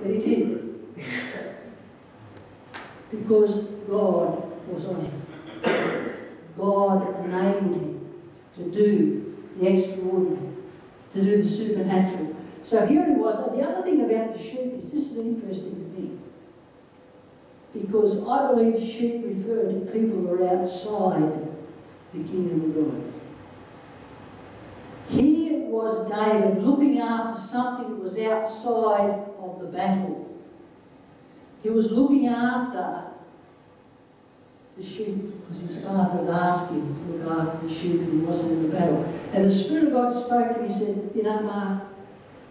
But he did. Because God was on him. God enabled him to do the extraordinary, to do the supernatural. So here he was. The other thing about the sheep is, this is an interesting thing. Because I believe sheep refer to people who are outside the kingdom of God. Here was David looking after something that was outside of the battle. He was looking after the sheep because his father had asked him to look after the sheep and he wasn't in the battle. And the Spirit of God spoke to him. He said, you know, Mark,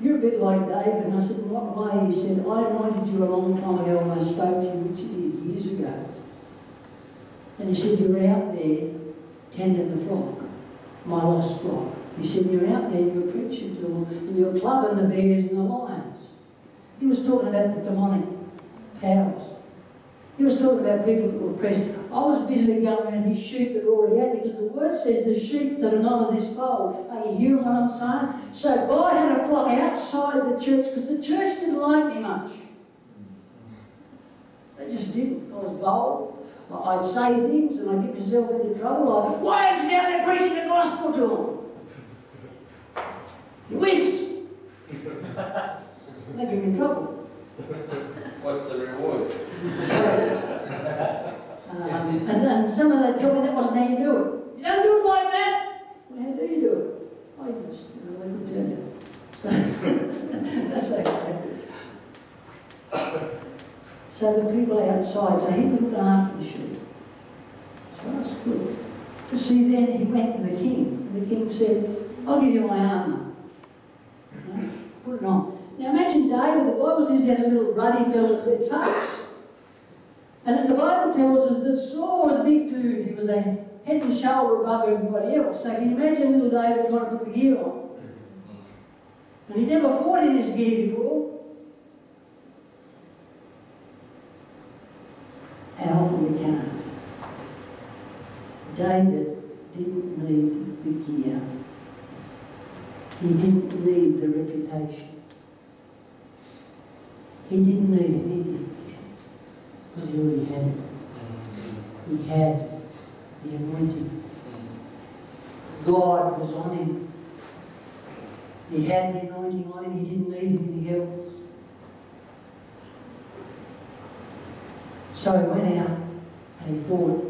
you're a bit like David. And I said, in what way? He said, I anointed you a long time ago when I spoke to you, which you did years ago. And he said, you were out there tending the flock, my lost flock. He said, you're out there, you're preaching to them, and you're clubbing the bears and the lions. He was talking about the demonic powers. He was talking about people that were oppressed. I was busy going around his sheep that are already out there, because the word says the sheep that are not of this fold. Are you hearing what I'm saying? So God had a flock outside the church, because the church didn't like me much. They just didn't. I was bold. I'd say things and I'd get myself into trouble. Why aren't you out there preaching the gospel to them? You wimps! They give me trouble. What's the reward? So, and some of them tell me that wasn't how you do it. You don't do it like that! Well, how do you do it? I just, they couldn't tell you. So, that's okay. So the people outside, so he looked after the sheep. So that's good. But see, then he went to the king, and the king said, I'll give you my armour. Put it on. Now imagine David, the Bible says he had a little ruddy fellow with a red face. And then the Bible tells us that Saul was a big dude. He was a head and shoulder above everybody else. So can you imagine little David trying to put the gear on? And he never fought in his gear before. And often we can't. David didn't need the gear. He didn't need the reputation. He didn't need anything because he already had it. He had the anointing. God was on him. He had the anointing on him. He didn't need anything else. So he went out and he fought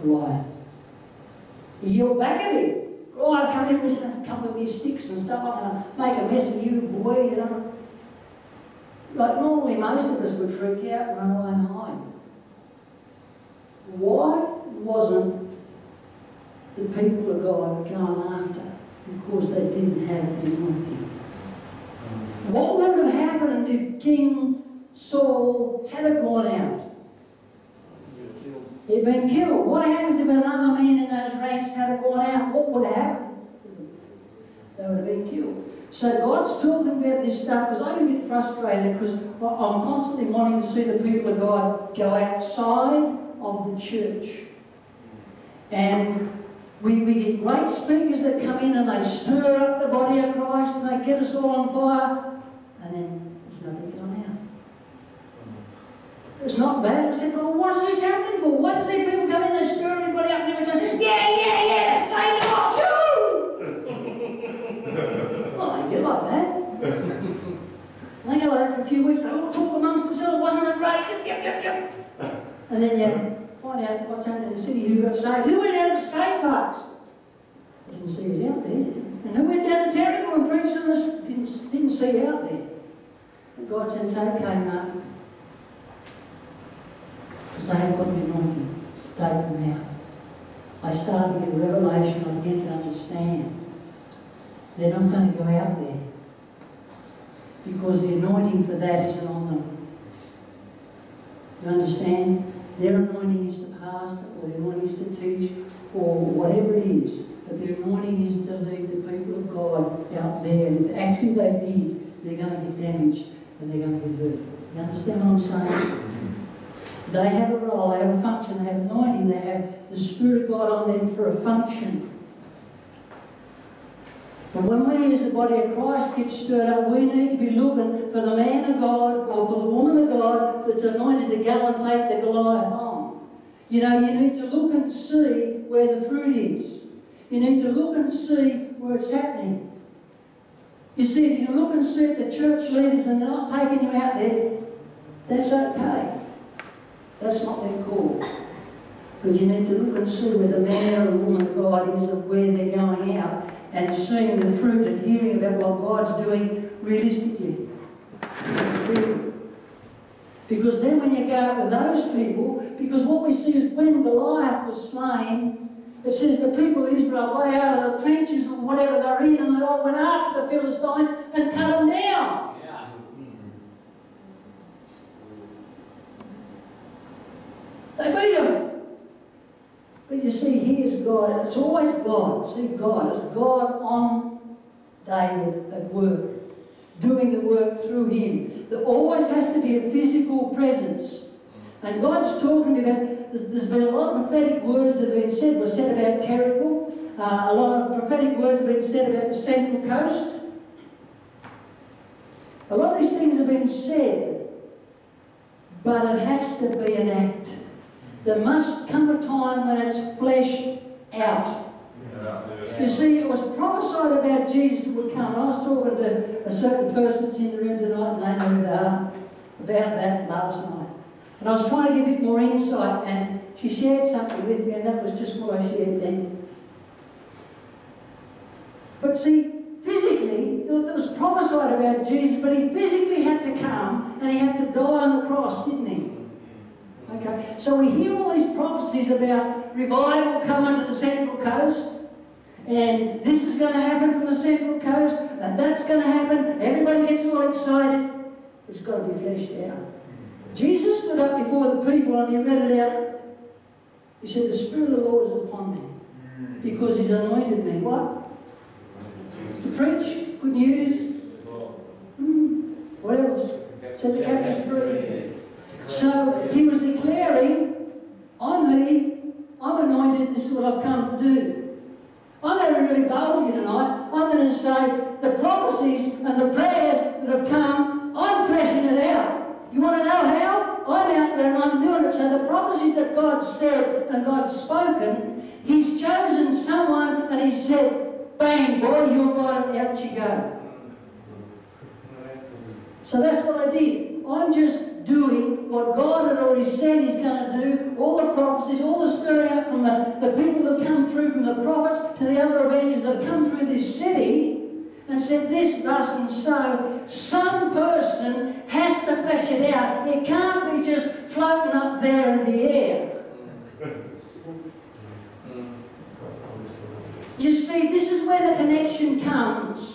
Goliath. He yelled back at him. Goliath, come with me sticks and stuff. I'm going to make a mess of you, boy, you know. Like normally most of us would freak out and run away and hide. Why wasn't the people of God going after? Because they didn't have the anointing. What would have happened if King Saul had gone out? He'd been killed. What happens if another man in those ranks had gone out? What would happen? They would have been killed. So God's talking about this stuff because I'm a bit frustrated because I'm constantly wanting to see the people of God go outside of the church. And we get great speakers that come in and they stir up the body of Christ and they get us all on fire, and then there's nobody going out. It's not bad. I said, God, what is this happening for? Why does these people come in, they stir everybody up and everybody say, yeah, let's say the gospel! Well, they get like that. And they go like that for a few weeks, they all talk amongst themselves, wasn't it great? Yep. And then you find out what's happening in the city, who got saved. Who went out to skate parks? I didn't see us out there. And who went down to Terrigal and preached on us? Didn't see you out there. And God said, it's okay, Mark. Because they haven't got the anointing to take them out. I started to get a revelation, I began to understand. They're not going to go out there because the anointing for that isn't on them. You understand? Their anointing is to pastor, or their anointing is to teach, or whatever it is. But their anointing is to lead the people of God out there. And if actually they did, they're going to get damaged and they're going to get hurt. You understand what I'm saying? They have a role, they have a function, they have anointing, they have the Spirit of God on them for a function. And when we as the body of Christ get stirred up, we need to be looking for the man of God or for the woman of God that's anointed to go and take the Goliath on. You know, you need to look and see where the fruit is. You need to look and see where it's happening. You see, if you look and see at the church leaders and they're not taking you out there, that's okay. That's not their call. But you need to look and see where the man or the woman of God is and where they're going out and seeing the fruit and hearing about what God's doing realistically. Because then when you go out with those people, because what we see is when Goliath was slain, it says the people of Israel got out of the trenches or whatever they're in and they all went after the Philistines and cut them down. Yeah. They beat them. But you see, here's God. It's always God. See, God. It's God on David at work, doing the work through him. There always has to be a physical presence. And God's talking about, there's been a lot of prophetic words that have been said. Were said about Terrigal. A lot of prophetic words have been said about the Central Coast. A lot of these things have been said, but it has to be an act. There must come a time when it's fleshed out. You see, it was prophesied about Jesus that would come. I was talking to a certain person that's in the room tonight, and they know who they are, about that last night. And I was trying to give a bit more insight, and she shared something with me, and that was just what I shared then. But see, physically, it was prophesied about Jesus, but he physically had to come, and he had to die on the cross, didn't he? Okay, so we hear all these prophecies about revival coming to the Central Coast, and this is going to happen from the Central Coast, and that's going to happen. Everybody gets all excited. It's got to be fleshed out. Jesus stood up before the people and he read it out. He said, "The Spirit of the Lord is upon me, because he's anointed me." What? To preach good news. What else? Set the captives free. So he was declaring, I'm he, I'm anointed, this is what I've come to do. I'm going to really bold you tonight. I'm going to say the prophecies and the prayers that have come, I'm fleshing it out. You want to know how? I'm out there and I'm doing it. So the prophecies that God said and God's spoken, he's chosen someone and he said, bang, boy, you're got it, out you go. So that's what I did. I'm just doing what God had already said he's going to do. All the prophecies, all the stirring up from the people that come through, from the prophets to the other evangelists that have come through this city and said this, thus and so. Some person has to flesh it out. It can't be just floating up there in the air. You see, this is where the connection comes.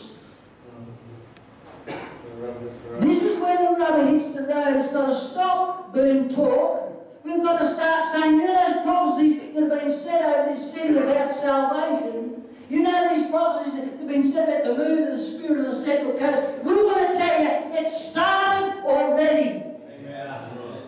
This is where the rubber hits the road. It's got to stop being talk. We've got to start saying, you know those prophecies that have been said over this city about salvation? You know these prophecies that have been said about the move of the Spirit of the Central Coast? We want to tell you, it started already.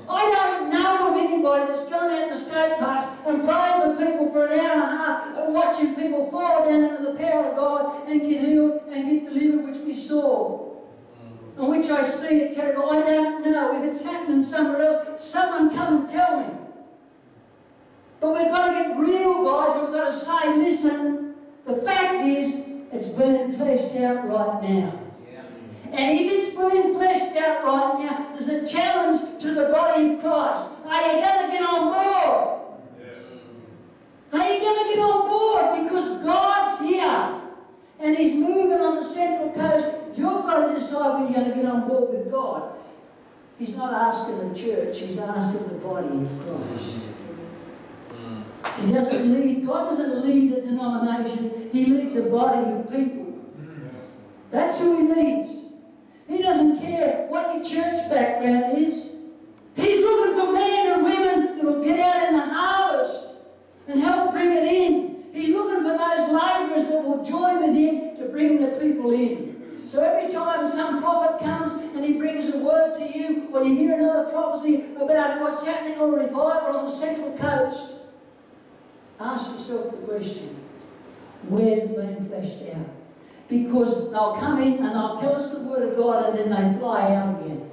I don't know of anybody that's gone out to skate parks and praying for people for an hour and a half and watching people fall down under the power of God and get healed and get delivered, which we saw. And which I see at Terrigal. I don't know if it's happening somewhere else. Someone come and tell me. But we've got to get real, guys, and we've got to say, listen, the fact is, it's being fleshed out right now. And if it's being fleshed out right now, there's a challenge to the body of Christ. Are you going to get on board? Are you going to get on board? Because God's here. And he's moving on the Central Coast. You've got to decide whether you're going to get on board with God. He's not asking the church, he's asking the body of Christ. He doesn't lead, God doesn't lead the denomination, he leads a body of people. That's who he leads. He doesn't care what your church background is. He's looking for men and women that will get out in the harvest and help bring it in. He's looking for those labourers that will join with him to bring the people in. So every time some prophet comes and he brings a word to you, or you hear another prophecy about what's happening or a revival on the Central Coast, ask yourself the question, where's it being fleshed out? because they'll come in and they'll tell us the Word of God and then they fly out again.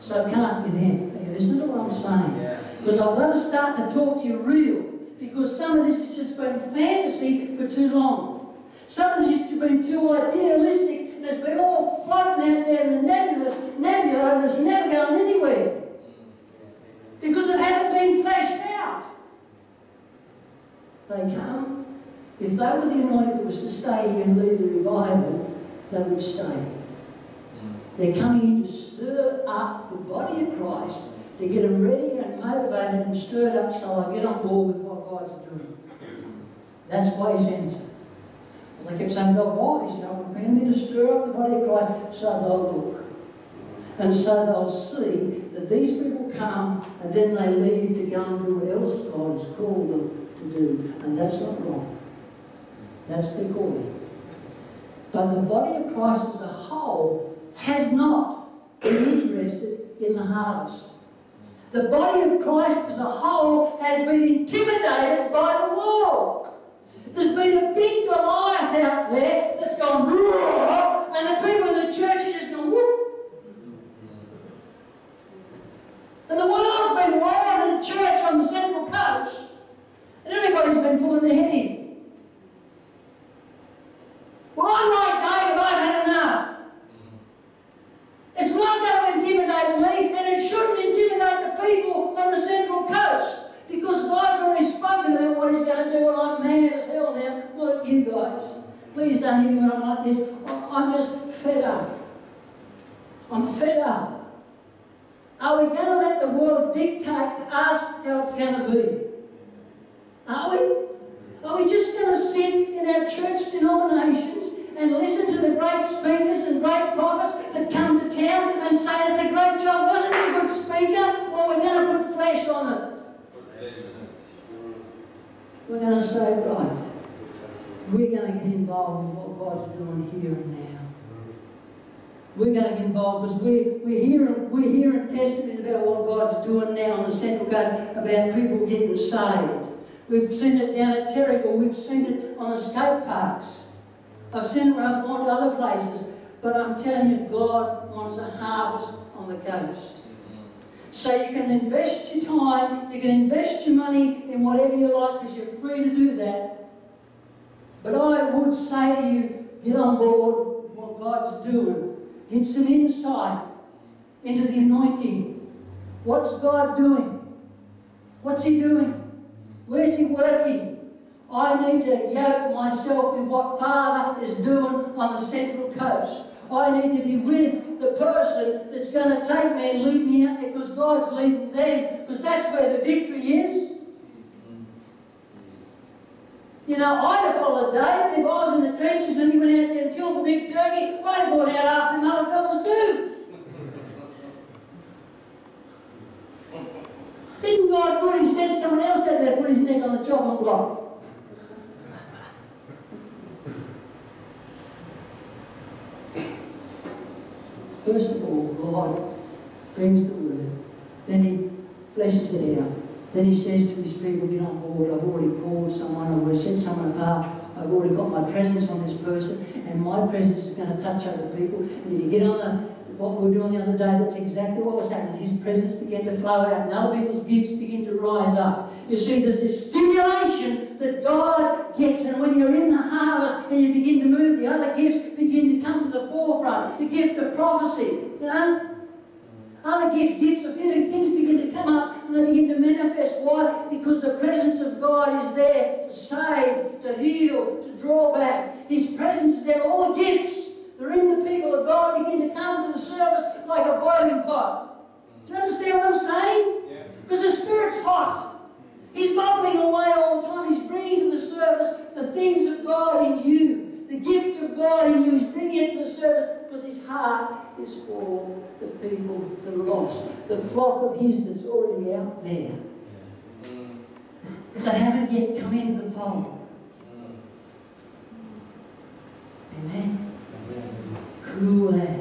So it can't be them. Listen to what I'm saying. Because I've got to start to talk to you real. Because some of this has just been fantasy for too long. Some of this has been too idealistic and it's been all floating out there in the nebula and it's never going anywhere. Because it hasn't been fleshed out. They come. If they were the anointed that was to stay here and lead the revival, they would stay. They're coming in to stir up the body of Christ, to get them ready and motivated and stirred up so I get on board with what God's doing. That's why He sends them. As I kept saying, God, why? He said, I'm preparing me to stir up the body of Christ so they'll look. And so they'll see that these people come and then they leave to go and do what else God has called them to do. And that's not wrong. That's their calling. But the body of Christ as a whole has not been interested in the harvest. The body of Christ as a whole has been intimidated by the world. There's been a big Goliath out there that's gone roar, and the people in the church are just going whoop. And the world's been roaring in the church on the Central Coast, and everybody's been pulling their head in. Well, I'm like David, I've had enough. It's not going to intimidate me, and it shouldn't intimidate the people on the Central Coast, because God's already spoken about what He's going to do, and I'm mad as hell now, not at you guys. Please don't hear me when I'm like this. I'm just fed up. I'm fed up. Are we going to let the world dictate to us how it's going to be? Are we? Are we just going to sit in our church denominations and listen to the great speakers and great prophets that come to town and say it's a great job, wasn't he a good speaker? Or we're going to put flesh on it? We're going to say, right, we're going to get involved with what God's doing here and now. We're going to get involved because we're hearing testimonies about what God's doing now on the Central Coast, about people getting saved. We've seen it down at Terrigal. We've seen it on the skate parks. I've seen it when I've gone to other places. But I'm telling you, God wants a harvest on the coast. So you can invest your time, you can invest your money in whatever you like because you're free to do that. But I would say to you, get on board with what God's doing. Get some insight into the anointing. What's God doing? What's He doing? Where's He working? I need to yoke myself with what Father is doing on the Central Coast. I need to be with the person that's going to take me and lead me out there because God's leading them, because that's where the victory is. You know, I'd have followed David if I was in the trenches and he went out there and killed the big turkey. I'd have gone out after them other fellas too. Didn't God good? He sent someone else out there to put his neck on the chopping block. First of all, God brings the word. Then He fleshes it out. Then He says to His people, get on board. I've already called someone. I've already set someone apart. I've already got my presence on this person. And my presence is going to touch other people. And if you get on what we were doing the other day, that's exactly what was happening. His presence began to flow out. And other people's gifts begin to rise up. You see, there's this stimulation that God gets. And when you're in the harvest and you begin to move, the other gifts begin to come to the forefront. The gift of prophecy, you know. Other gifts of healing, things begin to come up and they begin to manifest. Why? Because the presence of God is there to save, to heal, to draw back. His presence is there. All the gifts that are in the people of God begin to come to the service like a boiling pot. Do you understand what I'm saying? Yeah. Because the Spirit's hot. He's bubbling away all the time. He's bringing to the service the things of God in you. The gift of God in you. He's bringing it to the service because His heart is for the people, the lost, the flock of His that's already out there that haven't yet come into the fold. Amen? Cool air.